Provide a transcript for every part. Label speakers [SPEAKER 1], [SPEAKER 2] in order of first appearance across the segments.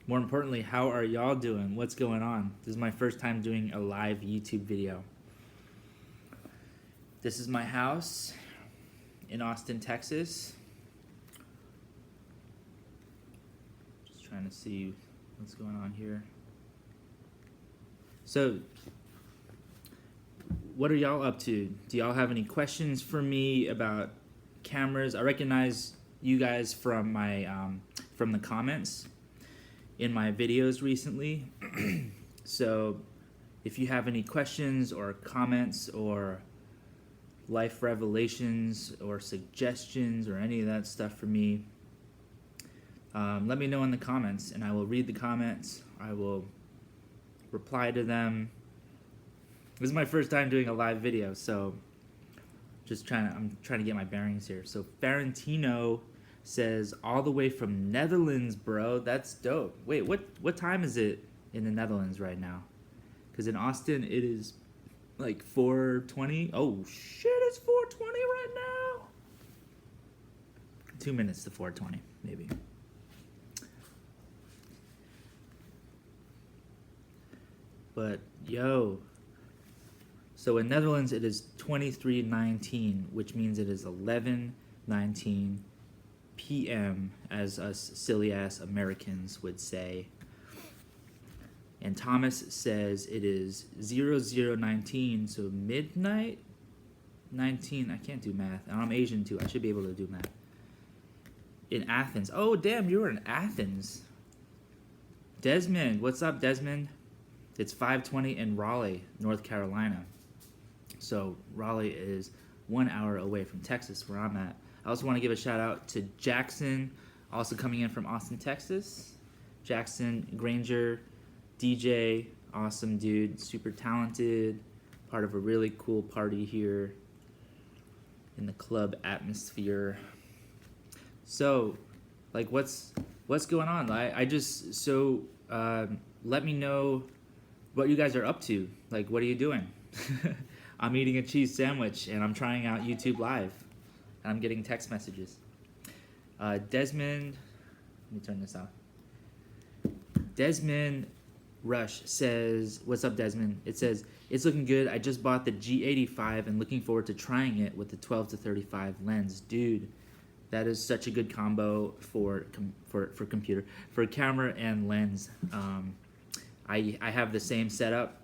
[SPEAKER 1] More importantly, how are y'all doing? What's going on? This is my first time doing a live YouTube video. This is my house in Austin, Texas. Just trying to see what's going on here. So, what are y'all up to? Do y'all have any questions for me about cameras? I recognize you guys from my from the comments in my videos recently. So if you have any questions or comments or life revelations or suggestions or any of that stuff for me, let me know in the comments and I will read the comments. I will reply to them. This is my first time doing a live video, so I'm trying to get my bearings here. So Farentino says, all the way from Netherlands, bro. That's dope. Wait, what time is it in the Netherlands right now? Because in Austin, it is like 4:20. Oh, shit, it's 4:20 right now. 2 minutes to 4:20, maybe. But, yo. So in Netherlands, it is 23:19, which means it is 11:19 p.m., as us silly-ass Americans would say. And Thomas says it is 00:19, so midnight 19. I can't do math. And I'm Asian, too. I should be able to do math. In Athens. Oh, damn, you were in Athens. Desmond. What's up, Desmond? It's 5:20 in Raleigh, North Carolina. So Raleigh is 1 hour away from Texas, where I'm at. I also want to give a shout out to Jackson, also coming in from Austin, Texas. Jackson Granger, DJ, awesome dude, super talented, part of a really cool party here in the club atmosphere. So, like, what's going on? Let me know what you guys are up to. Like, what are you doing? I'm eating a cheese sandwich and I'm trying out YouTube Live. And I'm getting text messages. Desmond, let me turn this off. Desmond Rush says, what's up, Desmond? It says, it's looking good. I just bought the G85 and looking forward to trying it with the 12-35 lens. Dude, that is such a good combo for camera and lens. I have the same setup.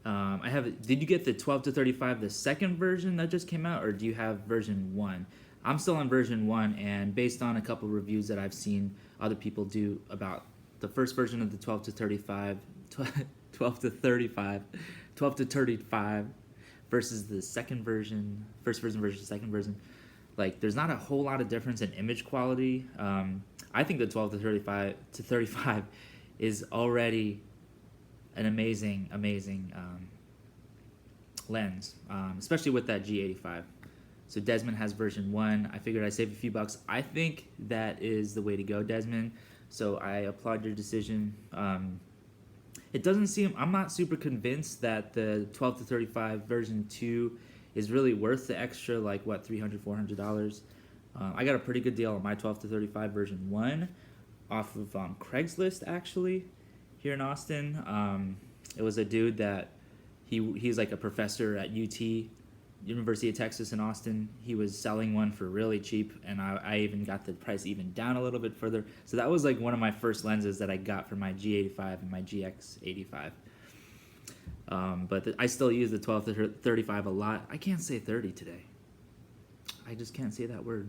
[SPEAKER 1] Did you get the 12-35, the second version that just came out, or do you have version 1? I'm still on version 1, and based on a couple reviews that I've seen other people do about the first version of the 12-35 versus the second version, first version versus second version, like, there's not a whole lot of difference in image quality. I think the 12-35 is already an amazing lens, especially with that G85. So Desmond has version 1. I figured I'd save a few bucks. I think that is the way to go, Desmond. So I applaud your decision. It doesn't seem, I'm not super convinced that the 12-35 version 2 is really worth the extra, like, what, $300, $400. I got a pretty good deal on my 12-35 version 1 off of Craigslist, actually, here in Austin. It was a dude that he's like a professor at UT, University of Texas in Austin. He was selling one for really cheap, and I even got the price even down a little bit further. So that was like one of my first lenses that I got for my G85 and my GX85. But I still use the 12-35 a lot. I can't say 30 today. I just can't say that word.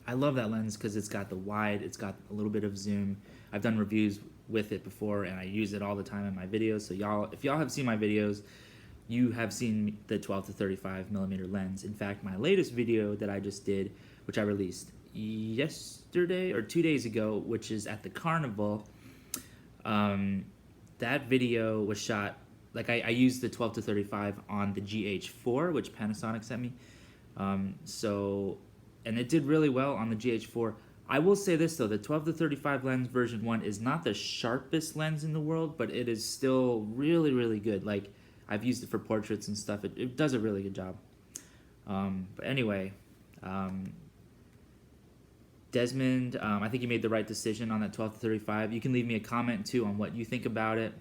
[SPEAKER 1] I love that lens because it's got the wide, it's got a little bit of zoom. I've done reviews with it before, and I use it all the time in my videos. So if y'all have seen my videos, you have seen the 12-35 millimeter lens. In fact, my latest video that I just did, which I released yesterday or 2 days ago, which is at the carnival, that video was shot, like, I used the 12-35 on the GH4, which Panasonic sent me. And it did really well on the GH4. I will say this though, the 12-35 lens version 1 is not the sharpest lens in the world, but it is still really, really good. Like, I've used it for portraits and stuff. It does a really good job. But anyway, Desmond, I think you made the right decision on that 12 to 35. You can leave me a comment too on what you think about it,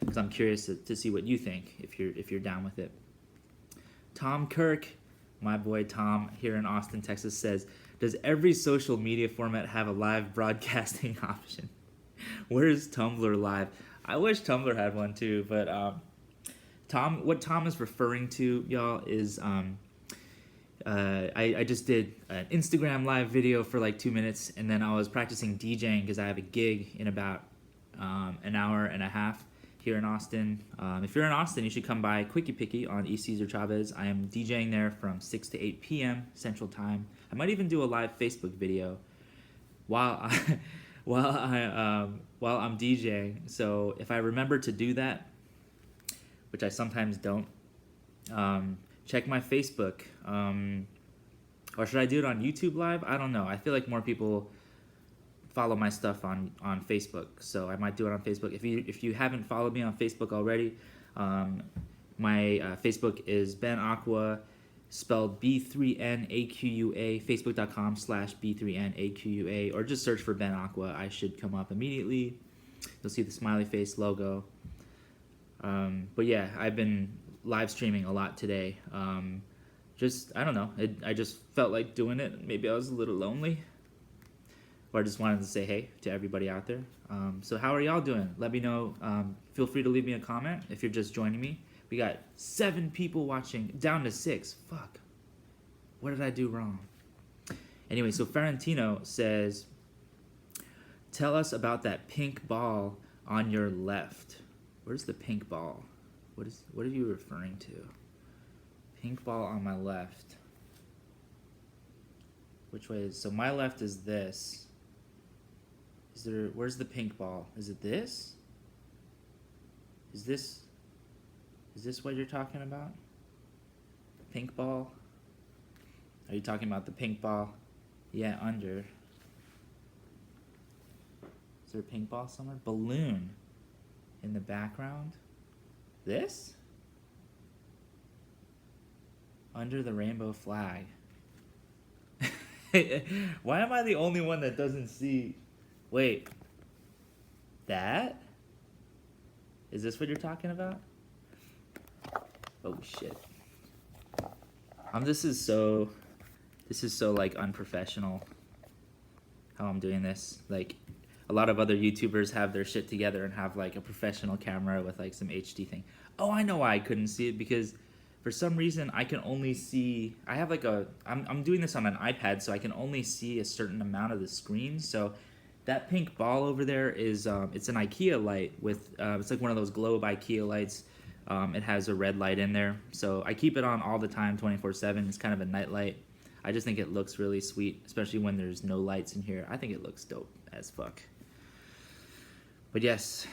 [SPEAKER 1] because I'm curious to see what you think if you're down with it. Tom Kirk, my boy Tom here in Austin, Texas, says, does every social media format have a live broadcasting option? Where's Tumblr Live? I wish Tumblr had one too, but what Tom is referring to, y'all, is I just did an Instagram live video for like 2 minutes, and then I was practicing DJing because I have a gig in about an hour and a half here in Austin. If you're in Austin, you should come by Quickie Picky on East Cesar Chavez. I am DJing there from 6 to 8 p.m. Central Time. I might even do a live Facebook video while I'm DJing. So if I remember to do that, which I sometimes don't, check my Facebook. Or should I do it on YouTube Live? I don't know. I feel like more people follow my stuff on Facebook, so I might do it on Facebook. If you haven't followed me on Facebook already, my Facebook is Ben Aqua, spelled B3NAQUA, facebook.com/B3NAQUA, or just search for Ben Aqua. I should come up immediately. You'll see the smiley face logo. But yeah, I've been live streaming a lot today. I don't know. I just felt like doing it. Maybe I was a little lonely. Or I just wanted to say hey to everybody out there. So how are y'all doing? Let me know. Feel free to leave me a comment if you're just joining me. We got 7 people watching, down to 6. Fuck. What did I do wrong? Anyway, so Ferrantino says, tell us about that pink ball on your left. Where's the pink ball? What are you referring to? Pink ball on my left. Which way is, so my left is this. Where's the pink ball? Is it this? Is this what you're talking about? Pink ball? Are you talking about the pink ball? Yeah, under. Is there a pink ball somewhere? Balloon in the background. This? Under the rainbow flag. Why am I the only one that doesn't see? Wait. That? Is this what you're talking about? Oh shit. This is so like unprofessional how I'm doing this. Like a lot of other YouTubers have their shit together and have like a professional camera with like some HD thing. Oh, I know why I couldn't see it, because for some reason I can only see, I have like I'm doing this on an iPad, so I can only see a certain amount of the screen. So that pink ball over there is it's an IKEA light with it's like one of those globe IKEA lights. It has a red light in there, so I keep it on all the time, 24/7. It's kind of a night light. I just think it looks really sweet, especially when there's no lights in here. I think it looks dope as fuck. But yes,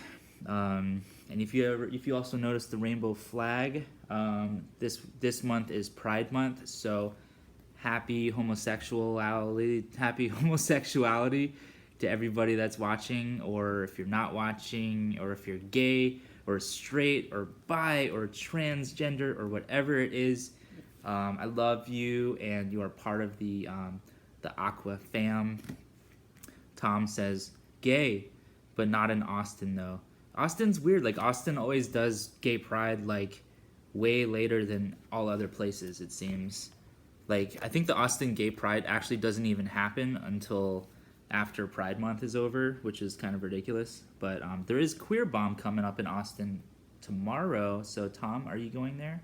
[SPEAKER 1] and if you also notice the rainbow flag, this month is Pride Month, so happy homosexuality to everybody that's watching, or if you're not watching, or if you're gay or straight or bi or transgender or whatever it is. I love you, and you are part of the Aqua fam. Tom says, gay, but not in Austin though. Austin's weird. Like Austin always does gay pride like way later than all other places, it seems. Like I think the Austin gay pride actually doesn't even happen until after Pride Month is over, which is kind of ridiculous. But there is Queer Bomb coming up in Austin tomorrow. So Tom, are you going there?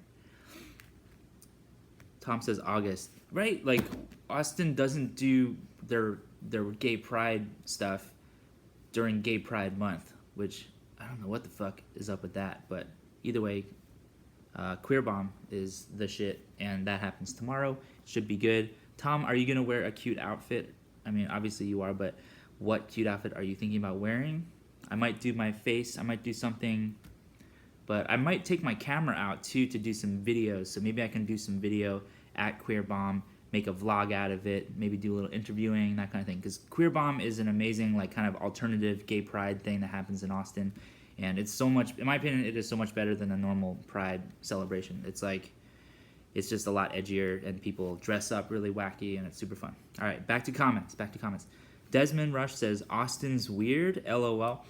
[SPEAKER 1] Tom says August. Right? Like Austin doesn't do their gay pride stuff during Gay Pride Month, which I don't know what the fuck is up with that. But either way, Queer Bomb is the shit, and that happens tomorrow. Should be good. Tom, are you gonna wear a cute outfit? I mean, obviously you are, but what cute outfit are you thinking about wearing? I might do my face. I might do something, but I might take my camera out too to do some videos. So maybe I can do some video at Queer Bomb, make a vlog out of it, maybe do a little interviewing, that kind of thing. Because Queer Bomb is an amazing, like, kind of alternative gay pride thing that happens in Austin. And it's so much, in my opinion, it is so much better than a normal pride celebration. It's like, it's just a lot edgier, and people dress up really wacky, and it's super fun. All right, back to comments. Desmond Rush says, Austin's weird, LOL.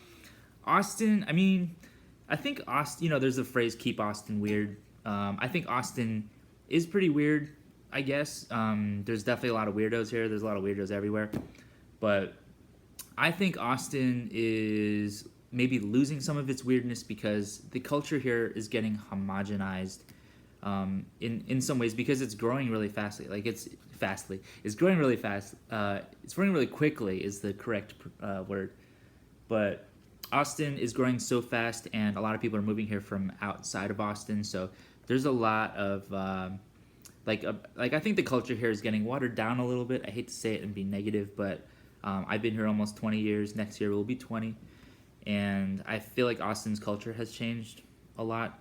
[SPEAKER 1] Austin, I mean, I think Austin, there's the phrase keep Austin weird. I think Austin is pretty weird, I guess. There's definitely a lot of weirdos here. There's a lot of weirdos everywhere. But I think Austin is maybe losing some of its weirdness because the culture here is getting homogenized in some ways because it's growing really fastly. It's growing really fast. It's growing really quickly is the correct word. But Austin is growing so fast, and a lot of people are moving here from outside of Austin. So there's a lot of I think the culture here is getting watered down a little bit. I hate to say it and be negative, but I've been here almost 20 years. Next year will be 20, and I feel like Austin's culture has changed a lot.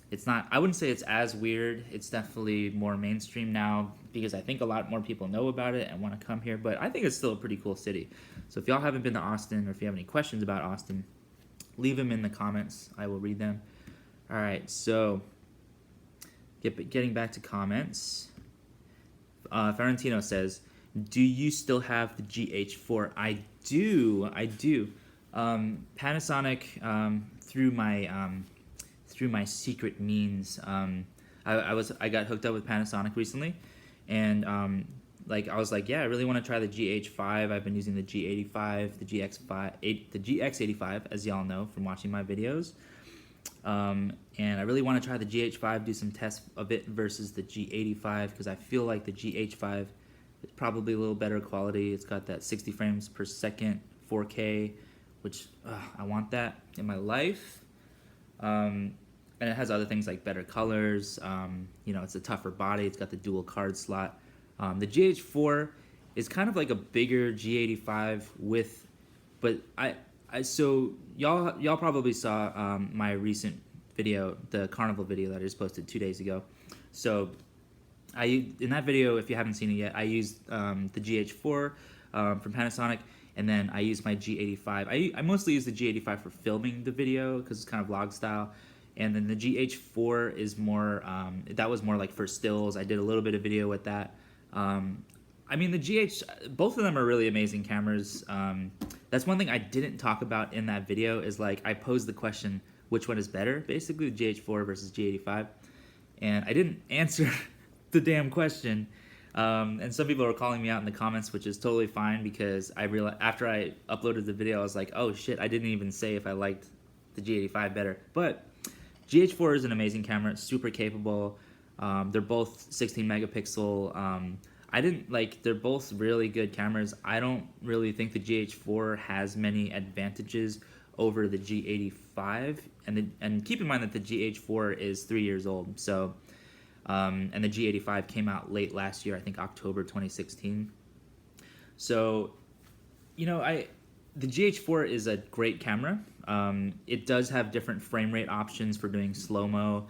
[SPEAKER 1] It's not, I wouldn't say it's as weird. It's definitely more mainstream now because I think a lot more people know about it and want to come here, but I think it's still a pretty cool city. So if y'all haven't been to Austin, or if you have any questions about Austin, leave them in the comments. I will read them. All right, so getting back to comments. Ferrantino says, do you still have the GH4? I do. Panasonic, through my secret means, I got hooked up with Panasonic recently, and I was like, yeah, I really want to try the GH5. I've been using the G85, the GX85, as y'all know from watching my videos, and I really want to try the GH5, do some tests of it versus the G85 because I feel like the GH5 is probably a little better quality. It's got that 60 frames per second 4K, which I want that in my life. And it has other things like better colors. It's a tougher body. It's got the dual card slot. The GH4 is kind of like a bigger G85 so y'all probably saw my recent video, the carnival video that I just posted 2 days ago. So in that video, if you haven't seen it yet, I used the GH4 from Panasonic, and then I used my G85. I mostly use the G85 for filming the video because it's kind of vlog style. And then the GH4 is more, that was more like for stills. I did a little bit of video with that. Both of them are really amazing cameras. That's one thing I didn't talk about in that video is I posed the question, which one is better? Basically the GH4 versus G85. And I didn't answer the damn question. And some people are calling me out in the comments, which is totally fine because I realized after I uploaded the video, I was like, oh shit, I didn't even say if I liked the G85 better. But GH4 is an amazing camera. It's super capable. They're both 16 megapixel. They're both really good cameras. I don't really think the GH4 has many advantages over the G85. And keep in mind that the GH4 is 3 years old. So, and the G85 came out late last year, I think October 2016. So, the GH4 is a great camera. It does have different frame rate options for doing slow-mo,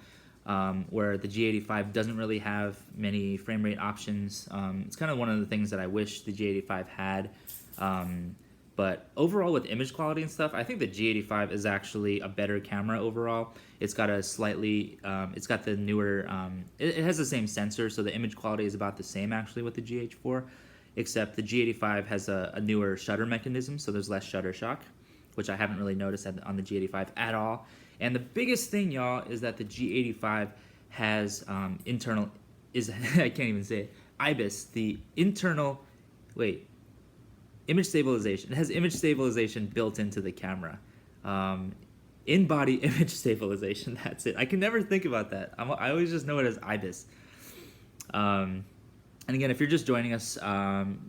[SPEAKER 1] where the G85 doesn't really have many frame rate options. It's kind of one of the things that I wish the G85 had. But overall, with image quality and stuff, I think the G85 is actually a better camera overall. It's got a slightly, it's got the newer, it has the same sensor, so the image quality is about the same actually with the GH4. Except the G85 has a newer shutter mechanism, so there's less shutter shock, which I haven't really noticed on the G85 at all. And the biggest thing, y'all, is that the G85 has I can't even say it, IBIS, the internal, image stabilization. It has image stabilization built into the camera. In-body image stabilization, that's it. I can never think about that. I always just know it as IBIS. And again, if you're just joining us,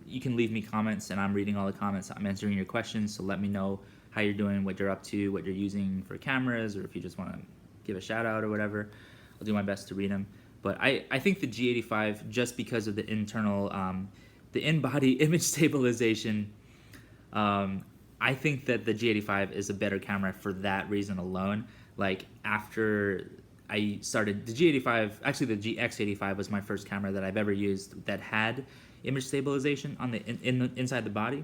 [SPEAKER 1] you can leave me comments, and I'm reading all the comments. I'm answering your questions, so let me know how you're doing, what you're up to, what you're using for cameras, or if you just want to give a shout-out or whatever. I'll do my best to read them. But I think the G85, just because of the internal, the in-body image stabilization, I think that the G85 is a better camera for that reason alone. After I started the G85, actually the GX85 was my first camera that I've ever used that had image stabilization on the inside the body.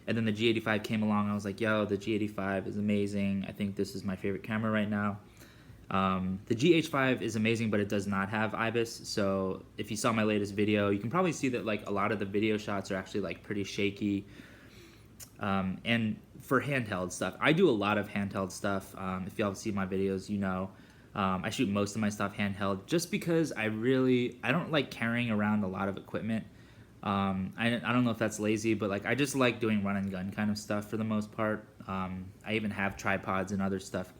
[SPEAKER 1] And then the G85 came along. I was like, yo, the G85 is amazing. I think this is my favorite camera right now. The GH5 is amazing, but it does not have IBIS. So if you saw my latest video, you can probably see that like a lot of the video shots are actually like pretty shaky. And for handheld stuff, I do a lot of handheld stuff. If y'all see my videos, you know, I shoot most of my stuff handheld just because I don't like carrying around a lot of equipment. I don't know if that's lazy, but like I just like doing run and gun kind of stuff for the most part. I even have tripods and other stuff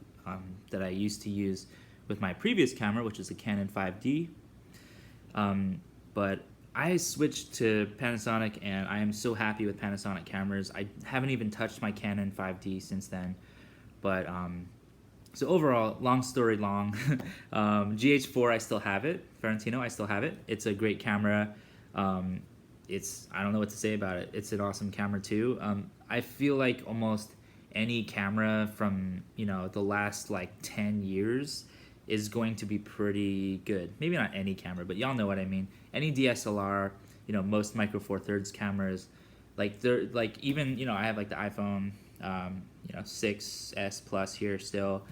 [SPEAKER 1] that I used to use with my previous camera, which is a Canon 5D. But I switched to Panasonic, and I am so happy with Panasonic cameras. I haven't even touched my Canon 5D since then. But so overall, long story long, GH4 I still have it. Ferrantino, I still have it. It's a great camera. I don't know what to say about it. It's an awesome camera too. I feel like almost any camera from, you know, the last like 10 years is going to be pretty good. Maybe not any camera, but y'all know what I mean. Any DSLR, you know, most Micro Four Thirds cameras, like they're like, even, you know, I have like the iPhone, you know, 6S Plus here still,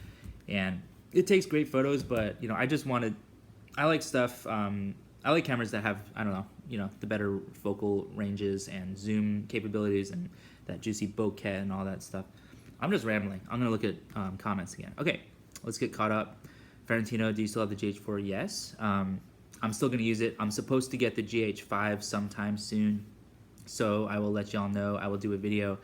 [SPEAKER 1] and it takes great photos, but, you know, I like stuff, I like cameras that have, I don't know, you know, the better focal ranges and zoom capabilities and that juicy bokeh and all that stuff. I'm just rambling. I'm gonna look at comments again. Okay, let's get caught up. Ferrantino, do you still have the GH4? Yes. I'm still gonna use it. I'm supposed to get the GH5 sometime soon, so I will let y'all know. I will do a video.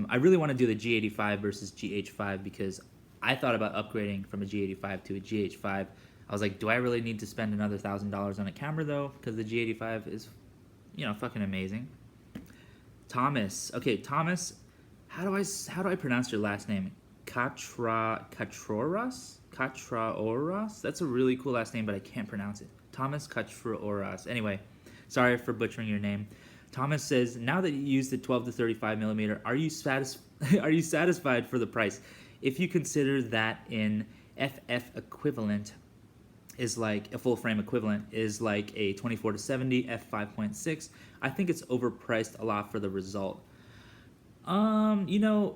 [SPEAKER 1] I really want to do the G85 versus GH5 because I thought about upgrading from a G85 to a GH5. I was like, do I really need to spend another $1,000 on a camera though? Because the G85 is, you know, fucking amazing. Thomas. Okay, Thomas. How do I pronounce your last name? Katroras? Katraoras? That's a really cool last name, but I can't pronounce it. Thomas Katraoras. Anyway, sorry for butchering your name. Thomas says, now that you use the 12 to 35 millimeter, are you satisfied for the price? If you consider that in FF equivalent is like a full frame equivalent is like a 24 to 70 f5.6, I think it's overpriced a lot for the result. You know,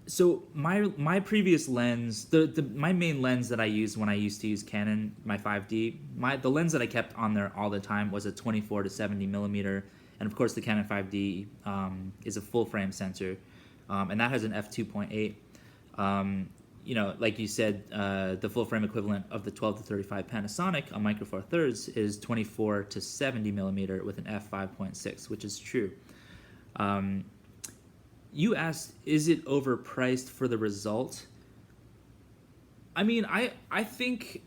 [SPEAKER 1] so my previous lens, my main lens that I used when I used to use Canon, my 5D, the lens that I kept on there all the time was a 24 to 70 millimeter, and of course the Canon 5D is a full frame sensor, and that has an f2.8. You know, like you said, the full frame equivalent of the 12 to 35 Panasonic on Micro Four Thirds is 24 to 70 millimeter with an f5.6, which is true. You asked, is it overpriced for the result? I mean, I think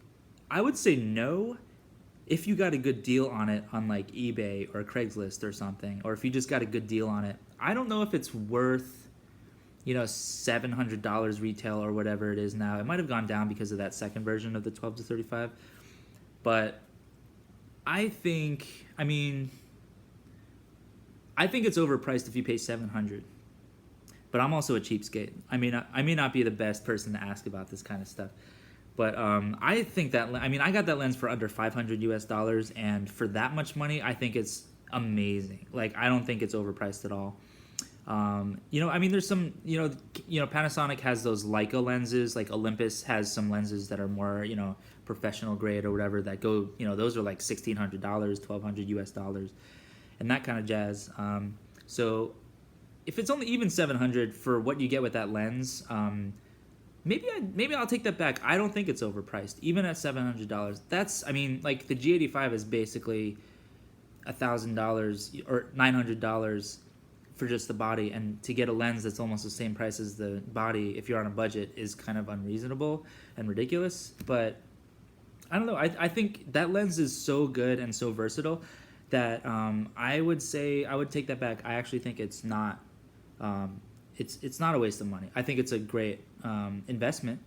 [SPEAKER 1] I would say no if you got a good deal on it on like eBay or Craigslist or something, or if you just got a good deal on it. I don't know if it's worth, you know, $700 retail or whatever it is now. It might have gone down because of that second version of the 12 to 35. But I think it's overpriced if you pay $700. But I'm also a cheapskate. I may not be the best person to ask about this kind of stuff. But I think that, I got that lens for under $500 US, and for that much money, I think it's amazing. Like, I don't think it's overpriced at all. You know, there's some, you know, Panasonic has those Leica lenses, like Olympus has some lenses that are more, you know, professional grade or whatever that go, you know, those are like $1,600, $1,200 US, and that kind of jazz. So if it's only even $700 for what you get with that lens, maybe I'll take that back. I don't think it's overpriced, even at $700. That's, like the G85 is basically $1,000 or $900 for just the body, and to get a lens that's almost the same price as the body if you're on a budget is kind of unreasonable and ridiculous. But I don't know, I think that lens is so good and so versatile that I would say I would take that back. I actually think it's not it's not a waste of money. I think it's a great investment,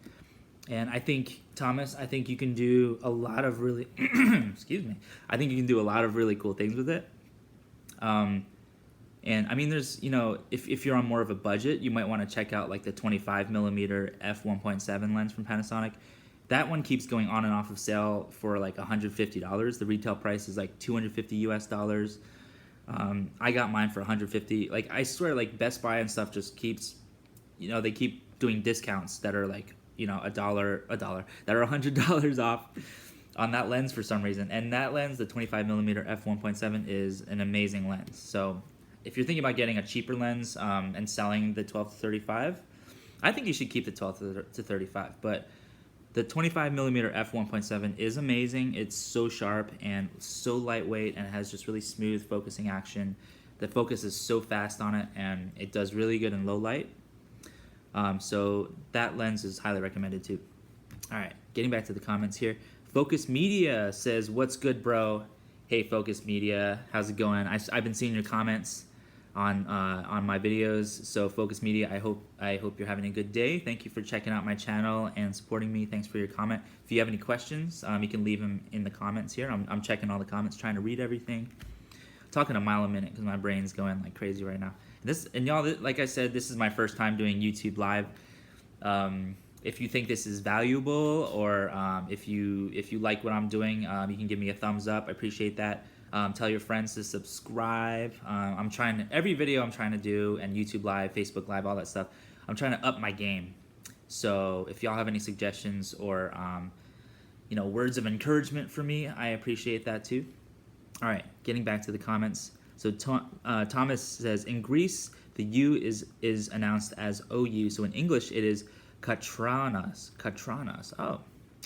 [SPEAKER 1] and I think, Thomas, I think you can do a lot of really excuse me, I think you can do a lot of really cool things with it. And there's, you know, if you're on more of a budget, you might want to check out like the 25 millimeter f1.7 lens from Panasonic. That one keeps going on and off of sale for like $150. The retail price is like $250 US. I got mine for $150. Like, I swear, like Best Buy and stuff just keeps, you know, they keep doing discounts that are like, that are $100 off on that lens for some reason. And that lens, the 25mm f1.7, is an amazing lens. So if you're thinking about getting a cheaper lens and selling the 12 to 35, I think you should keep the 12 to 35. But the 25mm f1.7 is amazing. It's so sharp and so lightweight, and it has just really smooth focusing action. The focus is so fast on it, and it does really good in low light. So that lens is highly recommended too. All right, getting back to the comments here. Focus Media says, "What's good, bro?" Hey, Focus Media, how's it going? I've been seeing your comments on my videos. So Focus Media, I hope you're having a good day. Thank you for checking out my channel and supporting me. Thanks for your comment. If you have any questions, you can leave them in the comments here. I'm checking all the comments, trying to read everything. I'm talking a mile a minute because my brain's going like crazy right now. And y'all, like I said, this is my first time doing YouTube Live. If you think this is valuable, or if you like what I'm doing, you can give me a thumbs up. I appreciate that. Tell your friends to subscribe. Every video I'm trying to do, and YouTube Live, Facebook Live, all that stuff, I'm trying to up my game. So if y'all have any suggestions or words of encouragement for me, I appreciate that too. All right, getting back to the comments. So Thomas says, in Greece, the U is announced as OU. So in English, it is Katranas. Katranas. Oh,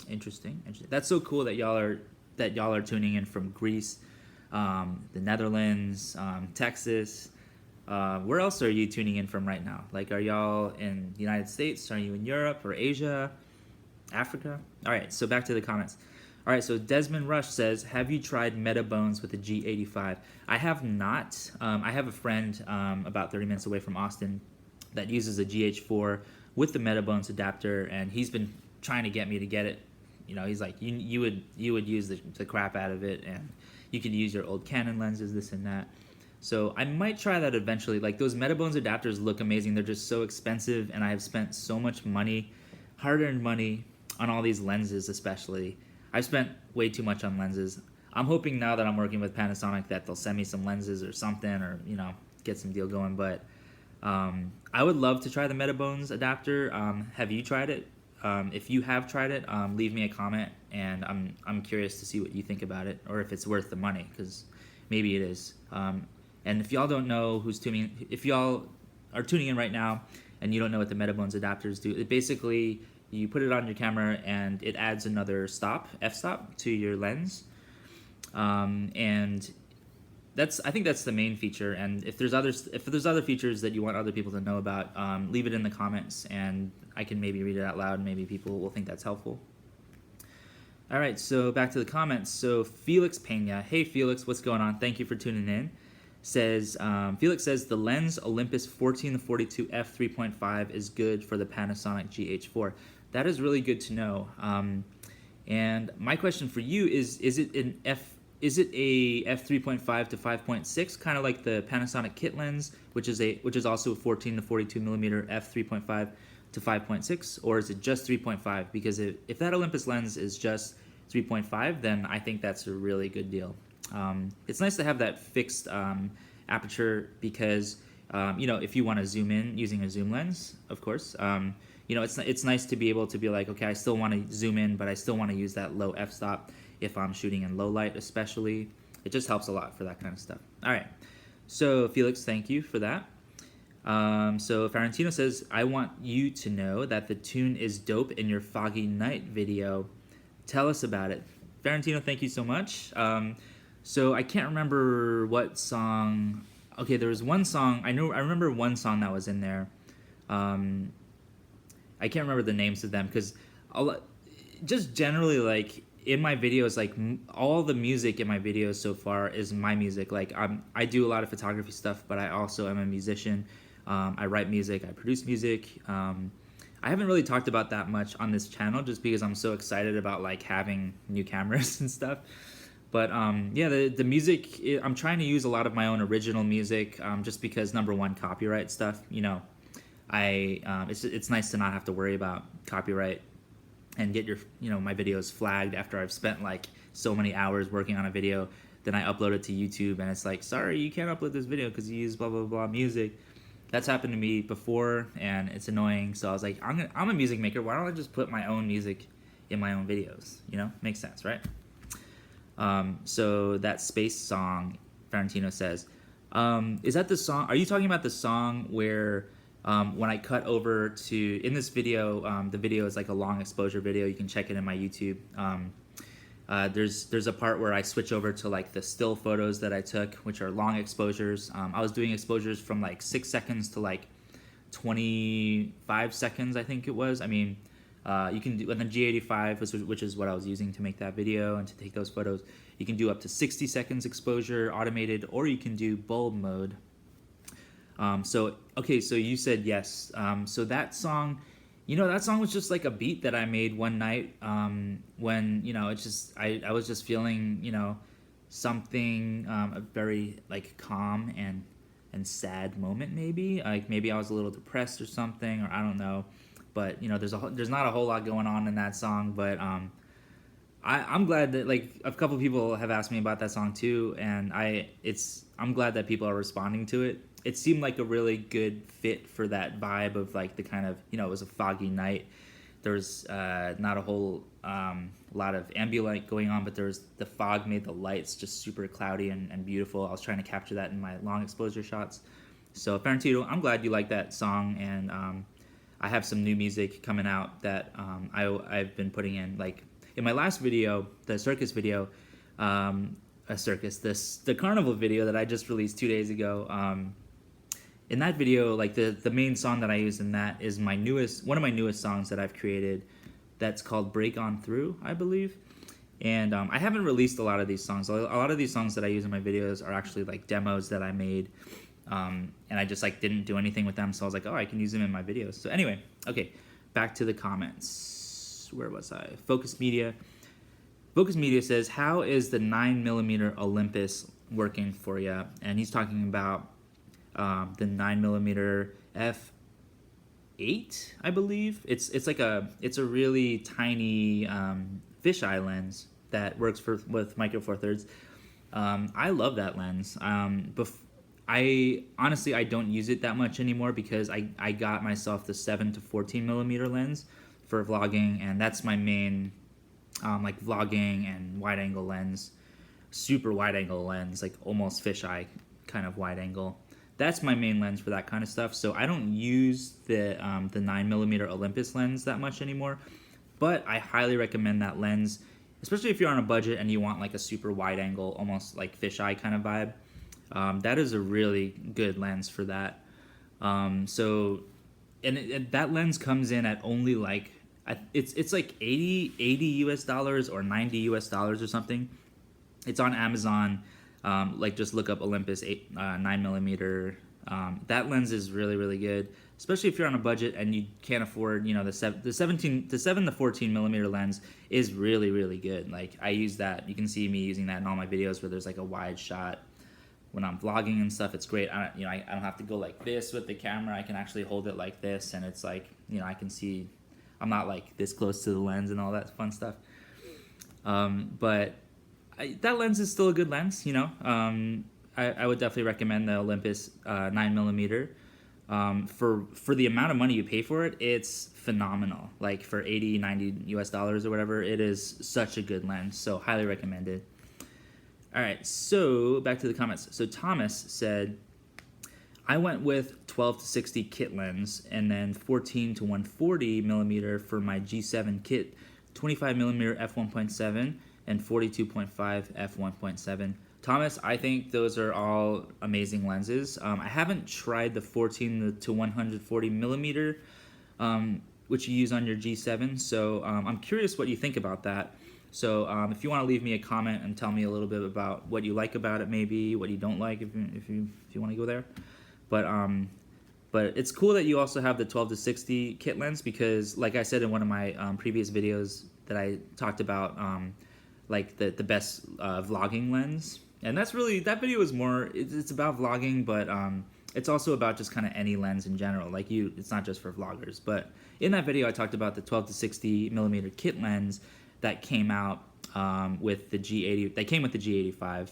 [SPEAKER 1] interesting. That's so cool that y'all are tuning in from Greece, the Netherlands, Texas. Where else are you tuning in from right now? Like, are y'all in the United States? Are you in Europe or Asia, Africa? All right, so back to the comments. All right, so Desmond Rush says, have you tried Metabones with the G85? I have not. I have a friend about 30 minutes away from Austin that uses a GH4 with the Metabones adapter, and he's been trying to get me to get it. He's like, you would use the crap out of it, and you could use your old Canon lenses, this and that. So I might try that eventually. Like, those Metabones adapters look amazing. They're just so expensive, and I have spent so much money, hard-earned money, on all these lenses especially. I've spent way too much on lenses. I'm hoping now that I'm working with Panasonic that they'll send me some lenses or something, or get some deal going. But I would love to try the Metabones adapter. Have you tried it? If you have tried it, leave me a comment, and I'm curious to see what you think about it, or if it's worth the money, because maybe it is. And if y'all don't know if y'all are tuning in right now and you don't know what the Metabones adapters do, it basically, you put it on your camera and it adds another f-stop to your lens, and I think that's the main feature. And if there's other features that you want other people to know about, leave it in the comments, and I can maybe read it out loud, and maybe people will think that's helpful. All right, so back to the comments. So Felix Pena, hey Felix, what's going on? Thank you for tuning in. Felix says the lens Olympus 14-42 f3.5 is good for the Panasonic GH4. That is really good to know. And my question for you is it a f3.5 to 5.6, kind of like the Panasonic kit lens, which is also a 14-42mm f3.5 to 5.6, or is it just 3.5? Because if that Olympus lens is just 3.5, then I think that's a really good deal. It's nice to have that fixed aperture, because if you want to zoom in using a zoom lens, of course, it's nice to be able to be like, okay, I still want to zoom in, but I still want to use that low f-stop if I'm shooting in low light especially. It just helps a lot for that kind of stuff. All right, so Felix, thank you for that. So Farentino says, I want you to know that the tune is dope in your Foggy Night video. Tell us about it. Farentino, thank you so much. So I can't remember what song. Okay, there was one song. I remember one song that was in there. I can't remember the names of them, because just generally, like, in my videos, like, all the music in my videos so far is my music. Like, I do a lot of photography stuff, but I also am a musician. I write music, I produce music. I haven't really talked about that much on this channel, just because I'm so excited about, like, having new cameras and stuff. But yeah, the music, I'm trying to use a lot of my own original music, just because, number one, copyright stuff. It's nice to not have to worry about copyright and get my videos flagged after I've spent like so many hours working on a video. Then I upload it to YouTube, and it's like, sorry, you can't upload this video because you use blah blah blah music. That's happened to me before, and it's annoying. So I was like, I'm a music maker. Why don't I just put my own music in my own videos? You know, makes sense, right? So that space song, Valentino says, is that the song? Are you talking about the song where when I cut over to in this video, the video is like a long exposure video. You can check it in my YouTube. There's a part where I switch over to like the still photos that I took, which are long exposures. I was doing exposures from like 6 seconds to like 25 seconds, I think it was. I mean, you can do, and then G85, which is what I was using to make that video and to take those photos, you can do up to 60 seconds exposure automated, or you can do bulb mode. So you said yes. So that song, that song was just like a beat that I made one night when, it's just, I was just feeling, something, a very like calm and sad moment maybe. Like maybe I was a little depressed or something, or I don't know. But, there's not a whole lot going on in that song, but I'm glad that like a couple people have asked me about that song too, and I'm glad that people are responding to it. It seemed like a really good fit for that vibe of like the kind of, it was a foggy night. There was not a whole lot of ambient light going on, but the fog made the lights just super cloudy and beautiful. I was trying to capture that in my long exposure shots. So Ferrantino, I'm glad you like that song, and I have some new music coming out that I've been putting in. Like in my last video, the circus video, the carnival video that I just released 2 days ago. In that video, like the main song that I use in that is one of my newest songs that I've created. That's called "Break On Through," I believe. And I haven't released a lot of these songs. A lot of these songs that I use in my videos are actually like demos that I made. And I just like didn't do anything with them, so I was like, oh, I can use them in my videos. So anyway, okay, back to the comments. Where was I? Focus Media says, how is the 9mm Olympus working for you? And he's talking about the 9mm f8, I believe. It's a really tiny fisheye lens that works with micro four thirds. I love that lens. I don't use it that much anymore because I got myself the 7 to 14mm lens for vlogging, and that's my main like vlogging and wide angle lens, super wide angle lens, like almost fisheye kind of wide angle. That's my main lens for that kind of stuff. So I don't use the 9mm Olympus lens that much anymore, but I highly recommend that lens, especially if you're on a budget and you want like a super wide angle, almost like fisheye kind of vibe. That is a really good lens for that. That lens comes in at only like, it's like $80 US or $90 US or something. It's on Amazon. Like just look up Olympus 9mm. That lens is really, really good, especially if you're on a budget and you can't afford, the 7 to 14mm lens is really, really good. Like I use that. You can see me using that in all my videos where there's like a wide shot. When I'm vlogging and stuff, it's great. I don't have to go like this with the camera. I can actually hold it like this, and it's like, I can see, I'm not like this close to the lens and all that fun stuff. But that lens is still a good lens, I would definitely recommend the Olympus 9mm. For the amount of money you pay for it, it's phenomenal. Like for $80, $90 US or whatever, it is such a good lens. So highly recommended. All right, so back to the comments. So Thomas said, I went with 12 to 60 kit lens and then 14 to 140mm for my G7 kit, 25mm f1.7 and 42.5 f1.7. Thomas, I think those are all amazing lenses. I haven't tried the 14 to 140mm, which you use on your G7, so I'm curious what you think about that. So if you want to leave me a comment and tell me a little bit about what you like about it, maybe what you don't like, if you want to go there. But it's cool that you also have the 12 to 60 kit lens, because like I said in one of my previous videos that I talked about, like the best vlogging lens, and that video is more, it's about vlogging, but it's also about just kind of any lens in general. Like it's not just for vloggers. But in that video I talked about the 12 to 60mm kit lens that came out with the G80. That came with the G85.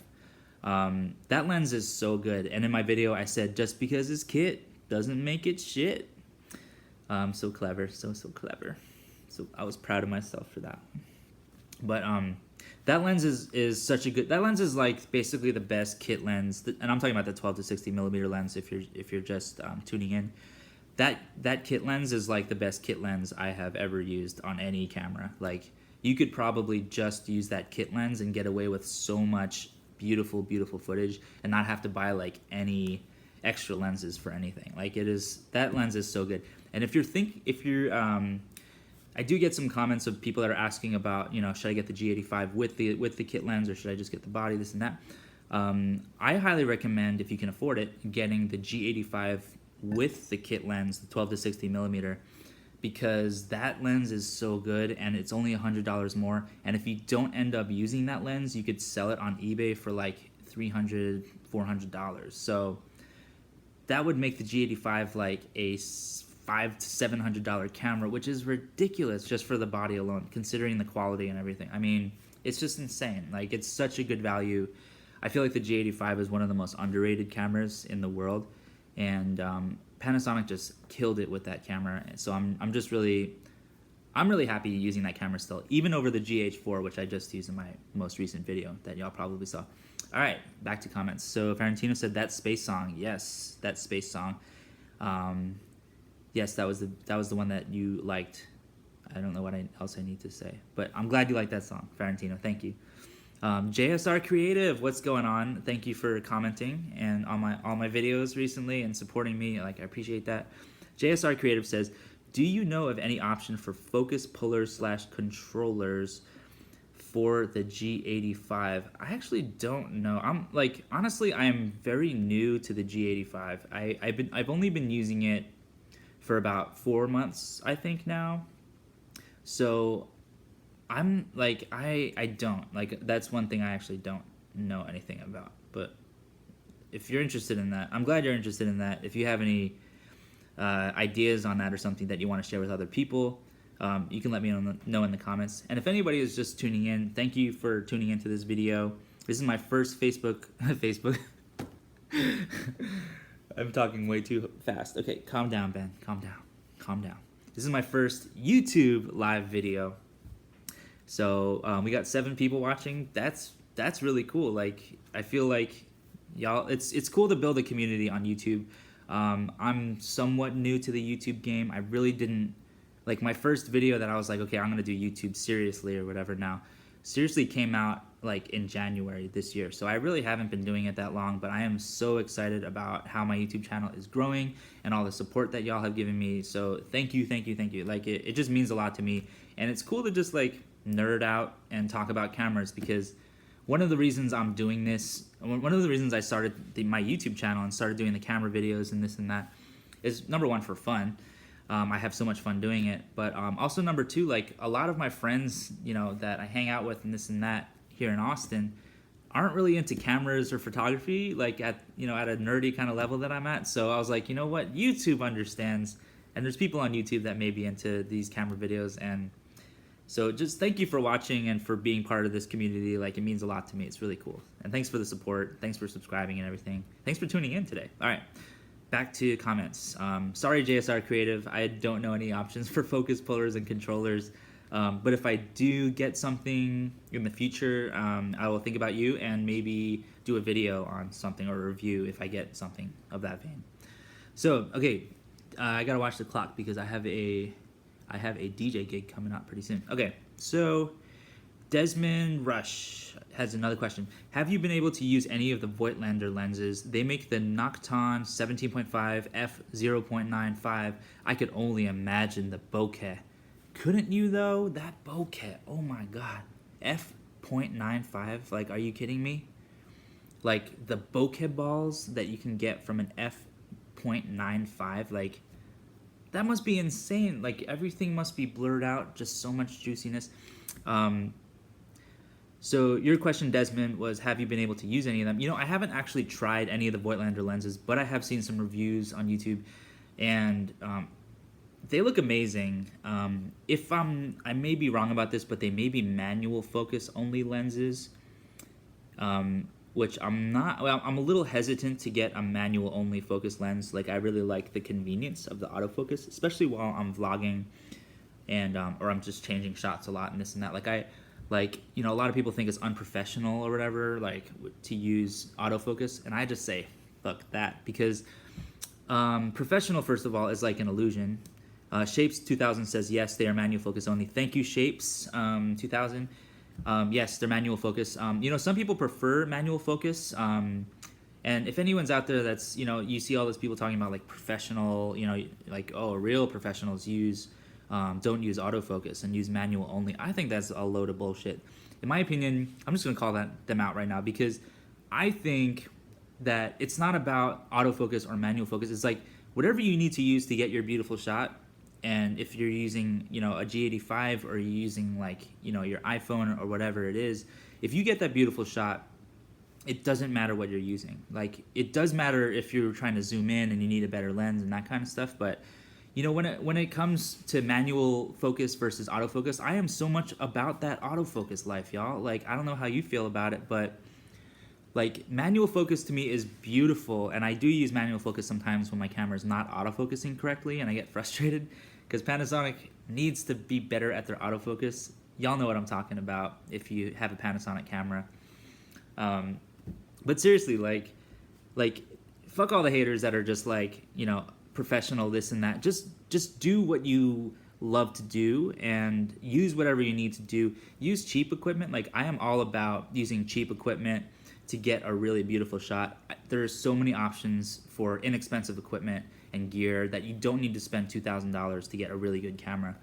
[SPEAKER 1] That lens is so good. And in my video, I said just because it's kit doesn't make it shit. So clever, so clever. So I was proud of myself for that. But that lens is such a good. That lens is like basically the best kit lens, and I'm talking about the 12 to 60 millimeter lens. If you're just tuning in, that kit lens is like the best kit lens I have ever used on any camera. Like you could probably just use that kit lens and get away with so much beautiful footage and not have to buy like any extra lenses for anything. Like that lens is so good. And if you're I do get some comments of people that are asking about, should I get the G85 with the kit lens or should I just get the body, this and that. I highly recommend, if you can afford it, getting the G85 with the kit lens, the 12 to 60 millimeter, because that lens is so good and it's only $100 more. And if you don't end up using that lens, you could sell it on eBay for like $300, $400. So that would make the G85 like a $500 to $700 camera, which is ridiculous just for the body alone, considering the quality and everything. I mean, it's just insane. Like, it's such a good value. I feel like the G85 is one of the most underrated cameras in the world, and Panasonic just killed it with that camera. So I'm really happy using that camera still, even over the GH4, which I just used in my most recent video that y'all probably saw. All right, back to comments. So Farentino said that space song. Yes, that space song. Yes, that was the one that you liked. I don't know what else I need to say, but I'm glad you liked that song, Farentino. Thank you. JSR Creative, what's going on? Thank you for commenting and on all my videos recently and supporting me. Like, I appreciate that. JSR Creative says, do you know of any option for focus pullers / controllers for the G85? I actually don't know. Honestly, I am very new to the G85. I've only been using it for about 4 months, I think now. So I'm like, I don't, like, that's one thing I actually don't know anything about. But if you're interested in that, I'm glad you're interested in that. If you have any ideas on that or something that you want to share with other people, you can let me know in the comments. And if anybody is just tuning in, thank you for tuning into this video. This is my first Facebook. I'm talking way too fast. Okay, calm down, Ben. Calm down. This is my first YouTube live video. So we got 7 people watching. That's really cool. Like, I feel like y'all, it's cool to build a community on YouTube. I'm somewhat new to the YouTube game. I really didn't, like, my first video that I was like, okay, I'm gonna do YouTube seriously or whatever now, seriously came out like in January this year. So I really haven't been doing it that long, but I am so excited about how my YouTube channel is growing and all the support that y'all have given me. So thank you. Like, it just means a lot to me. And it's cool to just like nerd out and talk about cameras, because one of the reasons I'm doing this, one of the reasons I started my YouTube channel and started doing the camera videos and this and that is, number one, for fun. I have so much fun doing it, but also number 2, like, a lot of my friends, that I hang out with and this and that here in Austin aren't really into cameras or photography, like at a nerdy kind of level that I'm at. So I was like, you know what, YouTube understands, and there's people on YouTube that may be into these camera videos. And so just thank you for watching and for being part of this community. Like, it means a lot to me. It's really cool. And thanks for the support. Thanks for subscribing and everything. Thanks for tuning in today. All right, back to comments. Sorry, JSR Creative, I don't know any options for focus pullers and controllers. But if I do get something in the future, I will think about you and maybe do a video on something or a review if I get something of that vein. So, okay, I gotta watch the clock because I have a DJ gig coming up pretty soon. Okay, so Desmond Rush has another question. Have you been able to use any of the Voigtlander lenses? They make the Nocton 17.5 f/0.95. I could only imagine the bokeh. Couldn't you though? That bokeh, oh my god. f/0.95, like, are you kidding me? Like, the bokeh balls that you can get from an f/0.95, like, that must be insane. Like, everything must be blurred out, just so much juiciness. So your question, Desmond, was, have you been able to use any of them? I haven't actually tried any of the Voigtlander lenses, but I have seen some reviews on YouTube, and they look amazing. I may be wrong about this, but they may be manual focus only lenses. which I'm not. Well, I'm a little hesitant to get a manual only focus lens. Like I really like the convenience of the autofocus, especially while I'm vlogging and or I'm just changing shots a lot and this and that. Like you know, a lot of people think it's unprofessional or whatever, like to use autofocus, and I just say fuck that, because professional, first of all, is like an illusion. Shapes 2000 says yes, they are manual focus only. Thank you, Shapes 2000. Yes, they're manual focus. You know, some people prefer manual focus. And if anyone's out there that's, you know, you see all those people talking about like professional, you know, like, oh, real professionals don't use autofocus and use manual only. I think that's a load of bullshit. In my opinion, I'm just going to call them out right now, because I think that it's not about autofocus or manual focus. It's like whatever you need to use to get your beautiful shot. And if you're using, you know, a G85 or you're using like, you know, your iPhone or whatever it is, if you get that beautiful shot, it doesn't matter what you're using. Like it does matter if you're trying to zoom in and you need a better lens and that kind of stuff. But you know, when it comes to manual focus versus autofocus, I am so much about that autofocus life, y'all. Like I don't know how you feel about it, but like manual focus to me is beautiful, and I do use manual focus sometimes when my camera is not autofocusing correctly and I get frustrated, because Panasonic needs to be better at their autofocus. Y'all know what I'm talking about if you have a Panasonic camera. But seriously, like fuck all the haters that are just like, you know, professional this and that. Just do what you love to do and use whatever you need to do. Use cheap equipment. Like I am all about using cheap equipment to get a really beautiful shot. There's so many options for inexpensive equipment and gear that you don't need to spend $2,000 to get a really good camera.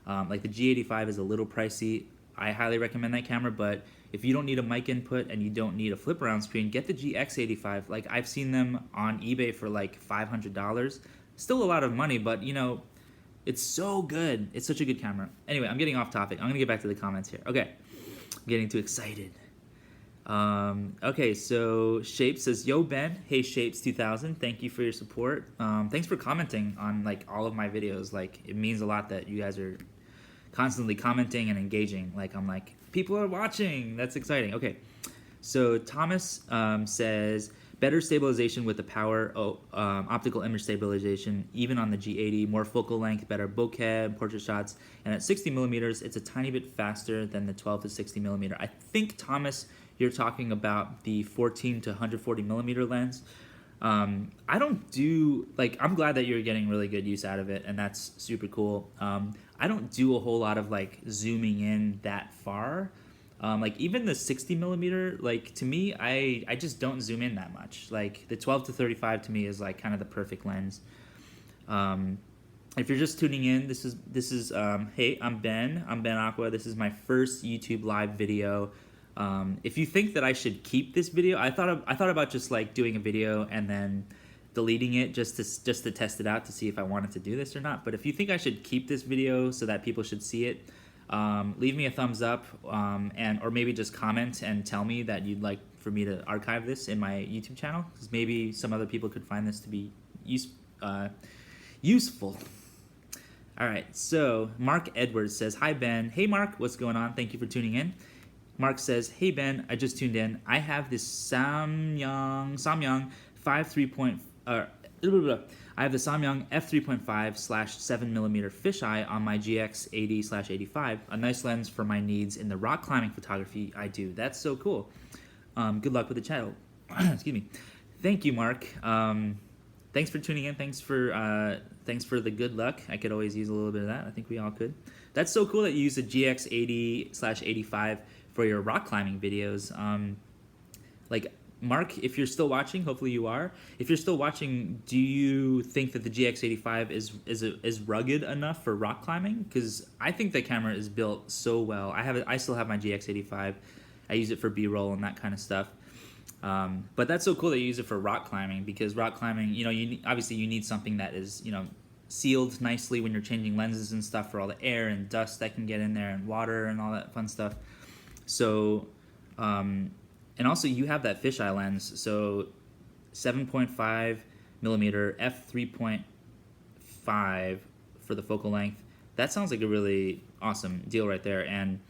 [SPEAKER 1] Like the G85 is a little pricey. I highly recommend that camera, but if you don't need a mic input and you don't need a flip around screen, get the GX85. Like I've seen them on eBay for like $500. Still a lot of money, but you know, it's so good. It's such a good camera. Anyway, I'm getting off topic. I'm gonna get back to the comments here. Okay, I'm getting too excited. Okay, so Shapes says, yo Ben, hey Shapes 2000, thank you for your support. Thanks for commenting on like all of my videos. Like it means a lot that you guys are constantly commenting and engaging. Like I'm like, people are watching. That's exciting. Okay, so Thomas says, better stabilization with the power, optical image stabilization, even on the G80, more focal length, better bokeh, portrait shots, and at 60 millimeters, it's a tiny bit faster than the 12 to 60 millimeter. I think, Thomas, you're talking about the 14 to 140 millimeter lens. I don't do, like, I'm glad that you're getting really good use out of it, and that's super cool. I don't do a whole lot of, like, zooming in that far. Like, even the 60 millimeter, like, to me, I just don't zoom in that much. Like, the 12 to 35 to me is, like, kind of the perfect lens. If you're just tuning in, this is hey, I'm Ben Aqua. This is my first YouTube live video. If you think that I should keep this video, I thought about just like doing a video and then deleting it just to test it out to see if I wanted to do this or not. But if you think I should keep this video so that people should see it, leave me a thumbs up, or maybe just comment and tell me that you'd like for me to archive this in my YouTube channel, because maybe some other people could find this to be useful. All right, so Mark Edwards says, hi Ben. Hey Mark, what's going on? Thank you for tuning in. Mark says, hey Ben, I just tuned in. I have this Samyang I have the Samyang f3.5/7mm fisheye on my GX80/85, a nice lens for my needs in the rock climbing photography I do. That's so cool. Good luck with the channel. Excuse me. Thank you, Mark. Thanks for tuning in. Thanks for the good luck. I could always use a little bit of that. I think we all could. That's so cool that you use the GX80/85 for your rock climbing videos. Like, Mark, if you're still watching, hopefully you are. If you're still watching, do you think that the GX85 is rugged enough for rock climbing? Because I think the camera is built so well. I still have my GX85. I use it for B-roll and that kind of stuff. But that's so cool that you use it for rock climbing, because rock climbing, you know, obviously you need something that is, you know, sealed nicely when you're changing lenses and stuff, for all the air and dust that can get in there and water and all that fun stuff. So, and also you have that fisheye lens, so 7.5 millimeter f3.5 for the focal length. That sounds like a really awesome deal right there. And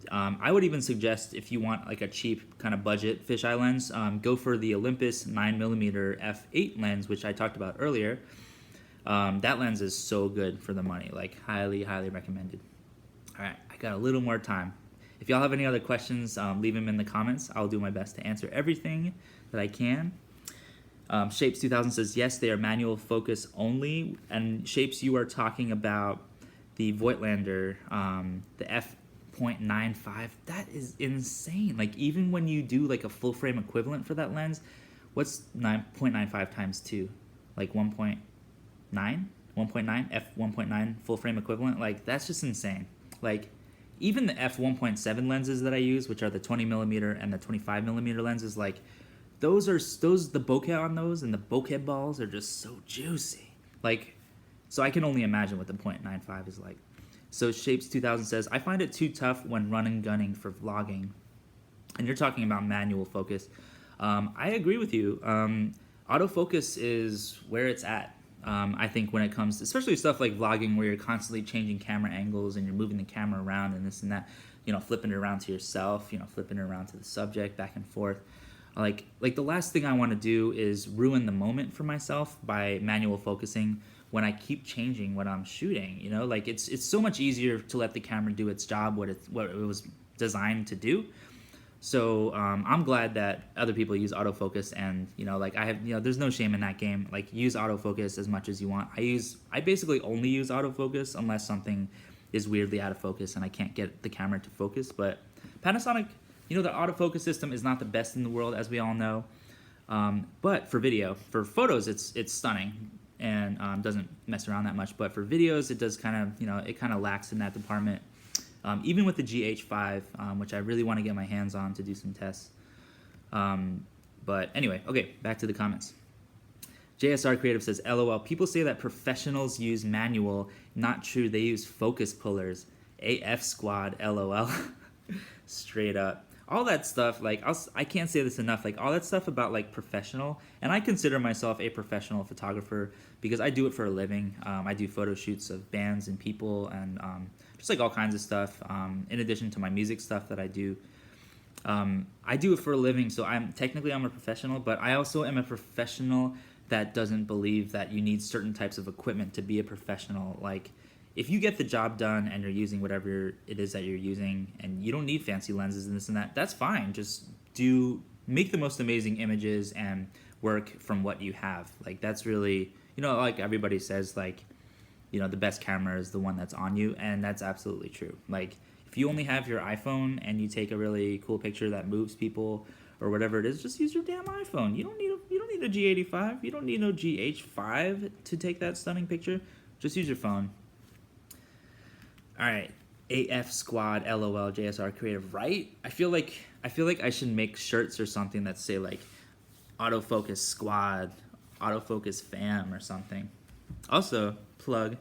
[SPEAKER 1] I would even suggest if you want like a cheap kind of budget fisheye lens, go for the Olympus 9mm f8 lens, which I talked about earlier. That lens is so good for the money, like highly, highly recommended. All right, I got a little more time. If y'all have any other questions, leave them in the comments. I'll do my best to answer everything that I can. Shapes 2000 says, yes, they are manual focus only. And Shapes, you are talking about the Voigtlander, the f.95. That is insane. Like, even when you do like a full frame equivalent for that lens, what's 9.95 times 2? Like 1.9? 1.9? f1.9 full frame equivalent? Like, that's just insane. Like, even the f1.7 lenses that I use, which are the 20mm and the 25mm lenses, like, the bokeh on those and the bokeh balls are just so juicy. Like, so I can only imagine what the 0.95 is like. So Shapes 2000 says, I find it too tough when running gunning for vlogging. And you're talking about manual focus. I agree with you. Autofocus is where it's at. I think when it comes to, especially stuff like vlogging where you're constantly changing camera angles and you're moving the camera around and this and that, you know, flipping it around to yourself, you know, flipping it around to the subject, back and forth. Like the last thing I want to do is ruin the moment for myself by manual focusing when I keep changing what I'm shooting, you know? Like, it's so much easier to let the camera do its job, what it was designed to do. So I'm glad that other people use autofocus, and you know, like there's no shame in that game. Like, use autofocus as much as you want. I basically only use autofocus unless something is weirdly out of focus and I can't get the camera to focus. But Panasonic, you know, the autofocus system is not the best in the world, as we all know. But for video, for photos, it's stunning and doesn't mess around that much. But for videos, it does kind of, you know, it kind of lacks in that department. Even with the GH5, which I really want to get my hands on to do some tests. But anyway, okay, back to the comments. JSR Creative says, LOL, people say that professionals use manual. Not true, they use focus pullers. AF squad, LOL. Straight up. All that stuff, like, I can't say this enough, like, all that stuff about, like, professional, and I consider myself a professional photographer because I do it for a living. I do photo shoots of bands and people and just, like, all kinds of stuff, in addition to my music stuff that I do. I do it for a living, so I'm a professional, but I also am a professional that doesn't believe that you need certain types of equipment to be a professional. Like, if you get the job done and you're using whatever it is that you're using and you don't need fancy lenses and this and that, that's fine. Just make the most amazing images and work from what you have. Like, that's really, you know, like everybody says, like, you know, the best camera is the one that's on you, and that's absolutely true. Like, if you only have your iPhone and you take a really cool picture that moves people or whatever it is, just use your damn iPhone. You don't need a G85. You don't need no GH5 to take that stunning picture. Just use your phone. All right, AF Squad, LOL, JSR Creative, right? I feel like I should make shirts or something that say like Autofocus Squad, Autofocus Fam or something. Also, plug,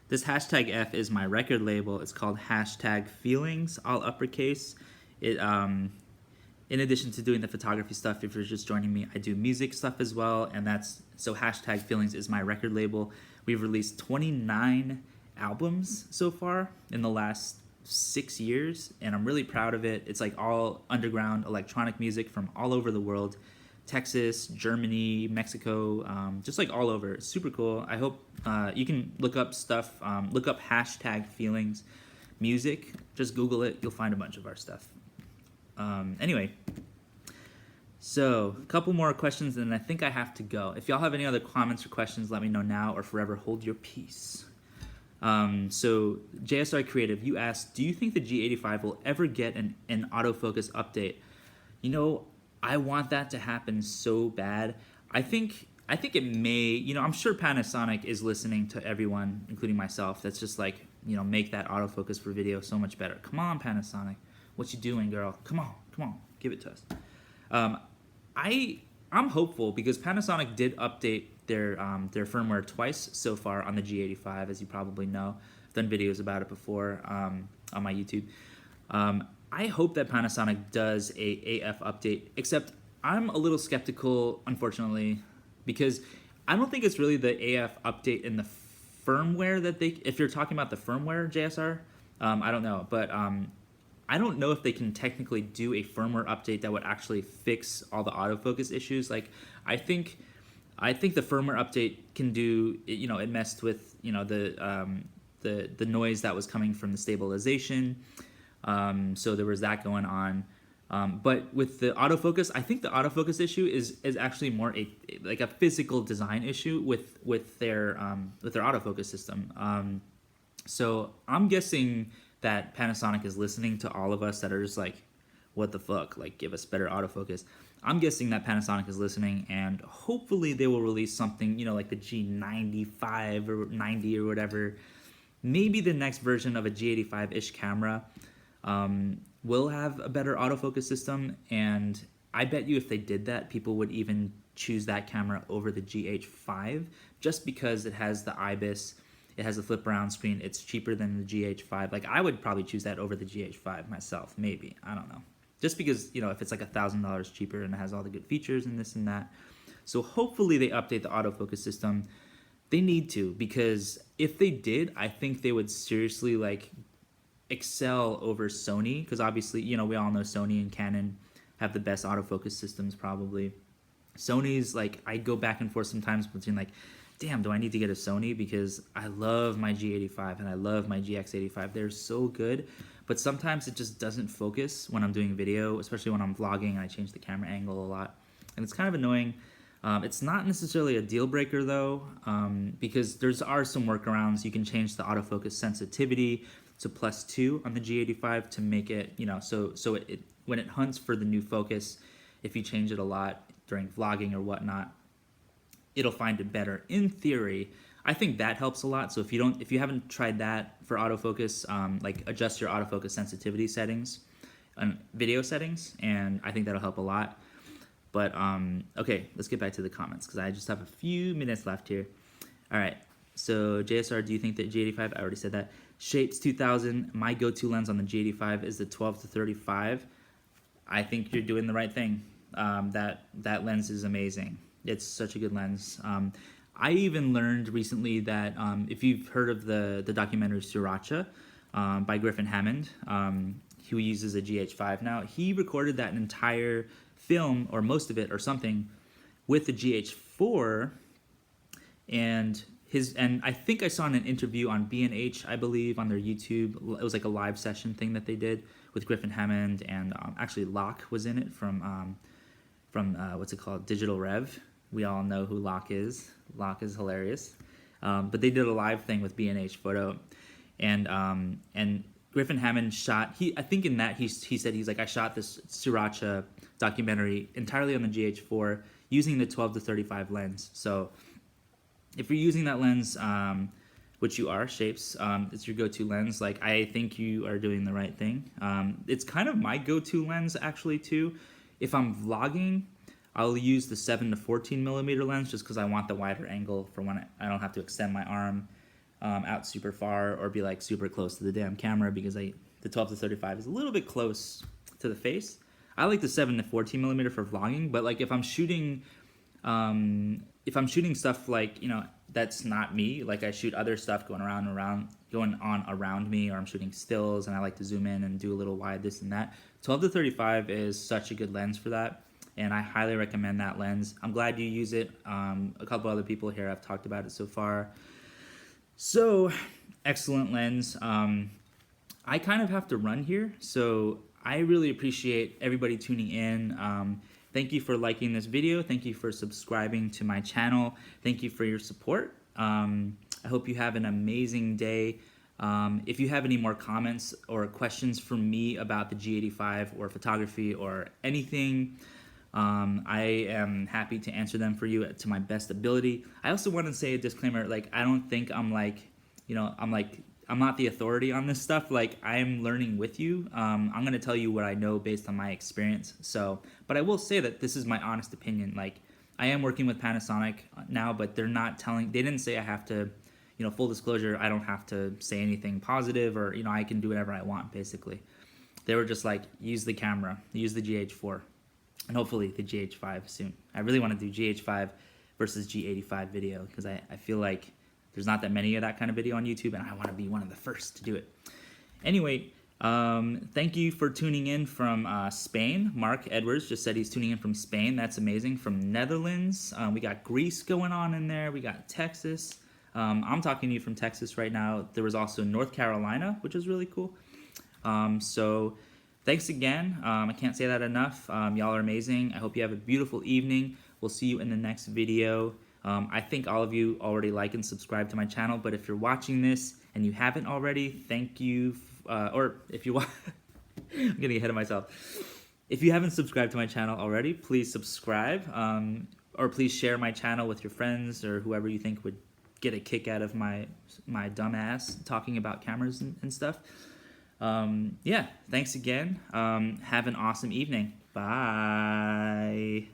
[SPEAKER 1] this hashtag F is my record label. It's called hashtag Feelings, all uppercase. It in addition to doing the photography stuff, if you're just joining me, I do music stuff as well, and so hashtag Feelings is my record label. We've released 29 albums so far in the last 6 years, and I'm really proud of it. It's like all underground electronic music from all over the world. Texas, Germany, Mexico, just like all over. It's super cool. I hope you can look up stuff, look up hashtag Feelings music. Just Google it. You'll find a bunch of our stuff. Anyway, so a couple more questions and I think I have to go. If y'all have any other comments or questions, let me know now or forever hold your peace. So JSR Creative, you asked, do you think the G85 will ever get an autofocus update? You know, I want that to happen so bad. I think it may, you know, I'm sure Panasonic is listening to everyone, including myself, that's just like, you know, make that autofocus for video so much better. Come on, Panasonic. What you doing, girl? Come on, give it to us. I'm hopeful because Panasonic did update their firmware twice so far on the G85, as you probably know. I've done videos about it before on my YouTube. I hope that Panasonic does a AF update, except I'm a little skeptical, unfortunately, because I don't think it's really the AF update in the firmware that if you're talking about the firmware, JSR, I don't know, but I don't know if they can technically do a firmware update that would actually fix all the autofocus issues. Like, I think the firmware update can do, you know, it messed with, you know, the noise that was coming from the stabilization. So there was that going on. But with the autofocus, I think the autofocus issue is actually more like a physical design issue with their autofocus system. So I'm guessing that Panasonic is listening to all of us that are just like, what the fuck, like, give us better autofocus. I'm guessing that Panasonic is listening, and hopefully they will release something, you know, like the G95 or 90 or whatever. Maybe the next version of a G85-ish camera will have a better autofocus system, and I bet you if they did that, people would even choose that camera over the GH5 just because it has the IBIS, it has a flip around screen, it's cheaper than the GH5. Like, I would probably choose that over the GH5 myself, maybe, I don't know. Just because, you know, if it's like $1,000 cheaper and it has all the good features and this and that. So hopefully they update the autofocus system. They need to, because if they did, I think they would seriously like excel over Sony, because obviously, you know, we all know Sony and Canon have the best autofocus systems probably. Sony's like, I go back and forth sometimes between like, damn, do I need to get a Sony? Because I love my G85 and I love my GX85. They're so good, but sometimes it just doesn't focus when I'm doing video, especially when I'm vlogging and I change the camera angle a lot. And it's kind of annoying. It's not necessarily a deal breaker though, because are some workarounds. You can change the autofocus sensitivity to +2 on the G85 to make it, you know, so it when it hunts for the new focus, if you change it a lot during vlogging or whatnot, it'll find it better in theory. I think that helps a lot. So if you haven't tried that for autofocus, like adjust your autofocus sensitivity settings and video settings, and I think that'll help a lot. But okay, let's get back to the comments because I just have a few minutes left here. All right, so JSR, do you think that G85? I already said that. Shapes 2000. My go-to lens on the G85 is the 12-35. I think you're doing the right thing. That lens is amazing. It's such a good lens. I even learned recently that if you've heard of the documentary Sriracha by Griffin Hammond, who uses a GH5 now, he recorded that entire film, or most of it or something, with the GH4, and I think I saw in an interview on B&H, I believe, on their YouTube. It was like a live session thing that they did with Griffin Hammond, and actually Locke was in it from what's it called, Digital Rev. We all know who Locke is. Locke is hilarious. But they did a live thing with B&H Photo, and Griffin Hammond shot. I think in that he said he's like, I shot this Sriracha documentary entirely on the GH4 using the 12-35 lens. So if you're using that lens, which you are, Shapes, it's your go-to lens, like, I think you are doing the right thing. It's kind of my go-to lens actually too. If I'm vlogging, I'll use the 7-14 millimeter lens just because I want the wider angle for when I don't have to extend my arm out super far or be like super close to the damn camera, because the 12-35 is a little bit close to the face. I like the 7-14 millimeter for vlogging, but like if I'm shooting stuff like, you know, that's not me, like I shoot other stuff going on around me, or I'm shooting stills and I like to zoom in and do a little wide this and that, 12-35 is such a good lens for that, and I highly recommend that lens. I'm glad you use it. A couple other people here have talked about it so far. So, excellent lens. I kind of have to run here, so I really appreciate everybody tuning in. Thank you for liking this video. Thank you for subscribing to my channel. Thank you for your support. I hope you have an amazing day. If you have any more comments or questions for me about the G85 or photography or anything, I am happy to answer them for you to my best ability. I also want to say a disclaimer, like, I don't think I'm like, you know, I'm not the authority on this stuff. Like, I am learning with you. I'm going to tell you what I know based on my experience. So, but I will say that this is my honest opinion. Like, I am working with Panasonic now, but they didn't say I have to, you know, full disclosure, I don't have to say anything positive, or, you know, I can do whatever I want, basically. They were just like, use the camera, use the GH4, and hopefully the GH5 soon. I really want to do GH5 versus G85 video, because I feel like there's not that many of that kind of video on YouTube, and I want to be one of the first to do it. Anyway, Thank you for tuning in from Spain. Mark Edwards just said he's tuning in from Spain. That's amazing. From Netherlands, we got Greece going on in there. We got Texas. I'm talking to you from Texas right now. There was also North Carolina, which is really cool. So thanks again. I can't say that enough. Y'all are amazing. I hope you have a beautiful evening. We'll see you in the next video. I think all of you already like and subscribe to my channel, but if you're watching this and you haven't already, thank you. Or if you I'm getting ahead of myself. If you haven't subscribed to my channel already, please subscribe. Or please share my channel with your friends or whoever you think would get a kick out of my dumb ass talking about cameras and stuff. Yeah, thanks again. Have an awesome evening. Bye.